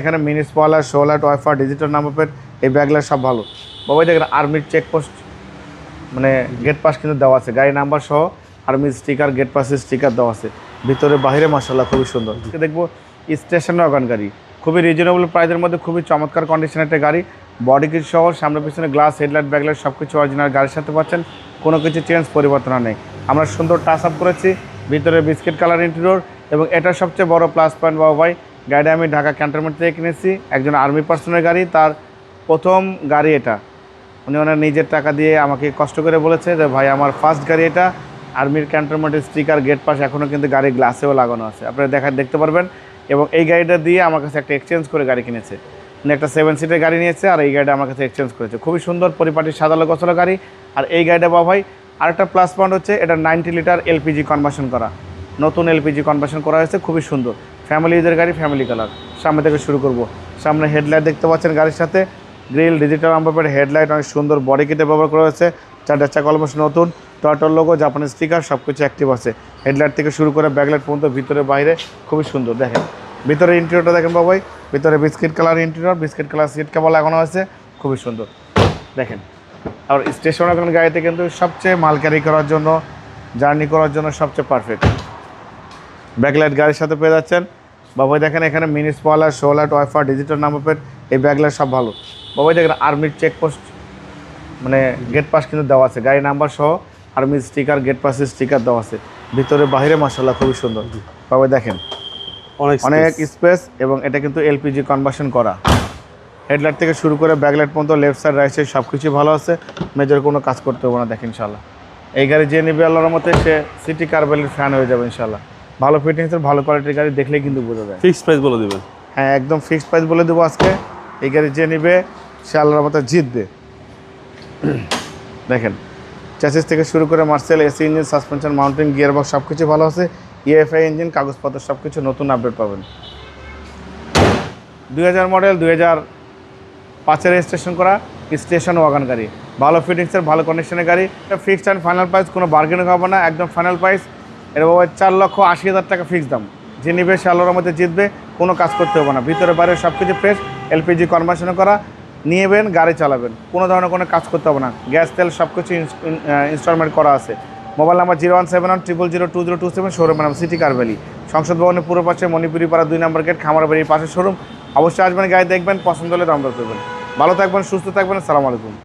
এখানে mini spoiler, show light, wiper, digital number plate, এই ব্যাগগুলো সব ভালো। বাবাই দেখেন আর্মির চেকপোস্ট মানে গেট পাস কিন্তু দেওয়া আছে, গাড়ি নাম্বার সহ আর্মির স্টিকার, গেট পাসের স্টিকার দেওয়া আছে, ভিতরে বাইরে মাশাআল্লাহ খুবই সুন্দর। দেখবো স্টেশন ওয়াগন গাড়ি, খুবই রিজনেবল প্রাইসের মধ্যে খুবই চমৎকার কন্ডিশনের একটা গাড়ি, বডি কিট সহ, সামনে পিছনে গ্লাস, হেডলাইট, ব্যাকলাইট সব কিছু অরিজিনাল গাড়ির সাথে পাচ্ছেন, কোনো কিছু চেঞ্জ পরিবর্তন নেই। আমরা সুন্দর টাচ আপ করেছি, ভিতরে বিস্কিট কালার ইন্টেরিয়র, এবং এটার সবচেয়ে বড় প্লাস পয়েন্ট বাবা ভাই, গাড়িটা আমি ঢাকা ক্যান্টনমেন্ট থেকে কিনেছি, একজন আর্মি পার্সনের গাড়ি, তার প্রথম গাড়ি এটা। উনি ওনার নিজের টাকা দিয়ে আমাকে কষ্ট করে বলেছে যে ভাই আমার ফার্স্ট গাড়ি এটা, আর্মির ক্যান্টনমেন্টের স্টিকার, গেট পাস এখনও কিন্তু গাড়ির গ্লাসেও লাগানো আছে, আপনারা দেখতে পারবেন। এবং এই গাড়িটা দিয়ে আমার কাছে একটা এক্সচেঞ্জ করে গাড়ি কিনেছে, উনি একটা 7 সিটের গাড়ি নিয়েছে, আর এই গাড়িটা আমার কাছে এক্সচেঞ্জ করেছে। খুবই সুন্দর পরিপাটি সাদালো গোছালো গাড়ি। আর এই গাড়িটা বাবা ভাই আরেকটা প্লাস পয়েন্ট হচ্ছে এটা 90 লিটার এলপিজি কনভার্সন করা, নতুন এলপিজি কনভার্সন করা হয়েছে, খুবই সুন্দর ফ্যামিলি ইউজের গাড়ি, ফ্যামিলি কালার। সামনে থেকে শুরু করব, সামনে হেডলাইট দেখতে পাচ্ছেন গাড়ির সাথে, grill, digital number plate, headlight অনেক সুন্দর, বডি কিটে ব্যবহার করা হয়েছে, চারটা চাকা অলমোস্ট নতুন, টয়টার লোগো, জাপানের স্টিকার সব কিছু অ্যাক্টিভ আছে। হেডলাইট থেকে শুরু করে ব্যাকলাইট পর্যন্ত ভিতরে বাইরে খুবই সুন্দর। দেখেন ভিতরে ইন্টেরিয়রটা দেখেন বাবাই, ভিতরে biscuit colour interior, biscuit colour seat কেবল লাগানো আছে, খুবই সুন্দর দেখেন। আর স্টেশন ওয়াগন গাড়িতে কিন্তু সবচেয়ে মাল ক্যারি করার জন্য, জার্নি করার জন্য সবচেয়ে পারফেক্ট। ব্যাকলাইট গাড়ির সাথে পেয়ে যাচ্ছেন বাবাই। দেখেন এখানে mini spoiler, show light, wiper, digital number plate, এই ব্যাগলাইট সব ভালো। বাবাই দেখেন আর্মির চেকপোস্ট মানে গেট পাস কিন্তু দেওয়া আছে, গাড়ি নাম্বার সহ আর্মির স্টিকার, গেট পাসের স্টিকার দেওয়া আছে, ভিতরে বাইরে মাশাআল্লাহ খুবই সুন্দর। বাবাই দেখেন অনেক স্পেস, এবং এটা কিন্তু এলপিজি কনভার্সন করা। হেডলাইট থেকে শুরু করে ব্যাকলাইট পর্যন্ত, লেফট সাইড রাইট সাইড সব কিছুই ভালো আছে, মেজর কোনো কাজ করতে হবে না। দেখেন ইনশাল্লাহ এই গাড়ি যে নেবে আল্লাহর মতে সে সিটি কারভেলের ফ্যান হয়ে যাবে ইনশাল্লাহ। ভালো ফিটিংসের, ভালো কোয়ালিটির গাড়ি দেখলেই কিন্তু বোঝা যায়। ফিক্সড প্রাইস বলে দেবেন? হ্যাঁ একদম ফিক্সড প্রাইস বলে দেবো আজকে। এই গাড়ি যে নেবে সে আল্লাহর মতো জিতবে। দেখেন চ্যাসিস থেকে শুরু করে Marcel, AC engine, suspension, mounting, gear box সব কিছু ভালো আছে, ইএফআই ইঞ্জিন, কাগজপত্র সব কিছু নতুন আপডেট পাবেন। 2000 মডেল, 2005-এর রেজিস্ট্রেশন করা স্টেশন ওয়াগন গাড়ি, ভালো ফিটিংসের, ভালো কন্ডিশনের গাড়ি। ফিক্সড অ্যান্ড ফাইনাল প্রাইস, কোনো বার্গেনিং হবে না, একদম ফাইনাল প্রাইস। এর বাবা 4,80,000 টাকা ফিক্স দাম। যে নিবে সে আল্লাহর মধ্যে জিতবে, কোনো কাজ করতে হবে না, ভিতরে বাইরে সব কিছু ফ্রেশ, এলপিজি কনভার্সন করা, নিয়েবেন গাড়ি চালাবেন, কোনো ধরনের কোনো কাজ করতে হবে না, গ্যাস তেল সব কিছু ইনস্টলমেন্ট করা আছে। মোবাইল নাম্বার 01710020227, শোরুমের নাম সিটি কার ভ্যালি, সংসদ ভবনের পূর্ব পাশে, মণিপুরি পাড়া 2 নম্বর গেট, খামারবাড়ির পাশে শোরুম। অবশ্যই আসবেন, গাড়ি দেখবেন, পছন্দ হলে দাম দর করবেন। ভালো থাকবেন, সুস্থ থাকবেন, আসসালামু আলাইকুম।